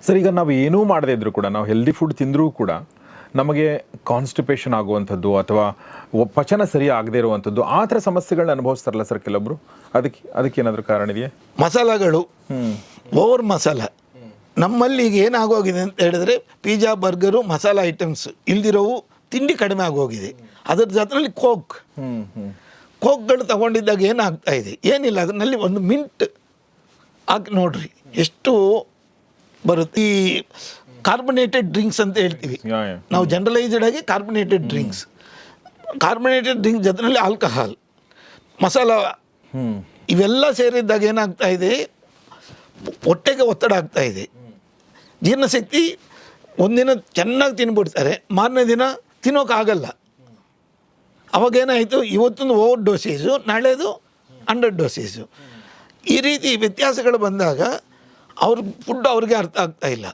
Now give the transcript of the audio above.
Sir, ಈಗ ನಾವು ಏನೂ ಮಾಡದೇ ಇದ್ರೂ ಕೂಡ, ನಾವು ಹೆಲ್ದಿ ಫುಡ್ ತಿಂದರೂ ಕೂಡ ನಮಗೆ ಕಾನ್ಸ್ಟಿಪೇಷನ್ ಆಗುವಂಥದ್ದು ಅಥವಾ ಪಚನ ಸರಿ ಆಗದೇ ಇರುವಂಥದ್ದು ಆ ಥರ ಸಮಸ್ಯೆಗಳನ್ನ ಅನುಭವಿಸ್ತಾರಲ್ಲ ಸರ್ ಕೆಲವೊಬ್ರು, ಅದಕ್ಕೇನಾದರೂ ಕಾರಣ ಇದೆಯಾ? ಮಸಾಲಗಳು, ಓವರ್ ಮಸಾಲ ನಮ್ಮಲ್ಲಿ ಈಗ ಏನಾಗೋಗಿದೆ ಅಂತ ಹೇಳಿದ್ರೆ, ಪಿಜ್ಜಾ ಬರ್ಗರು ಮಸಾಲ ಐಟಮ್ಸ್ ಇಲ್ದಿರೋವು ತಿಂಡಿ ಕಡಿಮೆ ಆಗೋಗಿದೆ. ಅದರ ಜೊತೆಯಲ್ಲಿ ಕೋಕ್ಗಳು ತಗೊಂಡಿದ್ದಾಗ ಏನಾಗ್ತಾ ಇದೆ, ಏನಿಲ್ಲ ಅದರಲ್ಲಿ ಒಂದು ಮಿಂಟ್ ಹಾಕಿ ನೋಡ್ರಿ ಎಷ್ಟು ಬರುತ್ತೆ. ಈ ಕಾರ್ಬೊನೇಟೆಡ್ ಡ್ರಿಂಕ್ಸ್ ಅಂತ ಹೇಳ್ತೀವಿ ನಾವು, ಜನರಲೈಸ್ಡ್ ಆಗಿ ಕಾರ್ಬೊನೇಟೆಡ್ ಡ್ರಿಂಕ್ಸ್ ಜೊತೆಯಲ್ಲಿ ಆಲ್ಕಹಾಲ್, ಮಸಾಲ ಇವೆಲ್ಲ ಸೇರಿದ್ದಾಗ ಏನಾಗ್ತಾ ಇದೆ, ಹೊಟ್ಟೆಗೆ ಒತ್ತಡ ಆಗ್ತಾ ಇದೆ. ಜೀರ್ಣಶಕ್ತಿ ಒಂದಿನ ಚೆನ್ನಾಗಿ ತಿನ್ಬಿಡ್ತಾರೆ, ಮಾರನೇ ದಿನ ತಿನ್ನೋಕ್ಕಾಗಲ್ಲ. ಅವಾಗೇನಾಯಿತು, ಇವತ್ತೊಂದು ಓವರ್ ಡೋಸೇಜು, ನಾಳೆದು ಅಂಡರ್ ಡೋಸೇಜು. ಈ ರೀತಿ ವ್ಯತ್ಯಾಸಗಳು ಬಂದಾಗ ಫುಡ್ ಅವ್ರಿಗೆ ಅರ್ಥ ಆಗ್ತಾ ಇಲ್ಲ.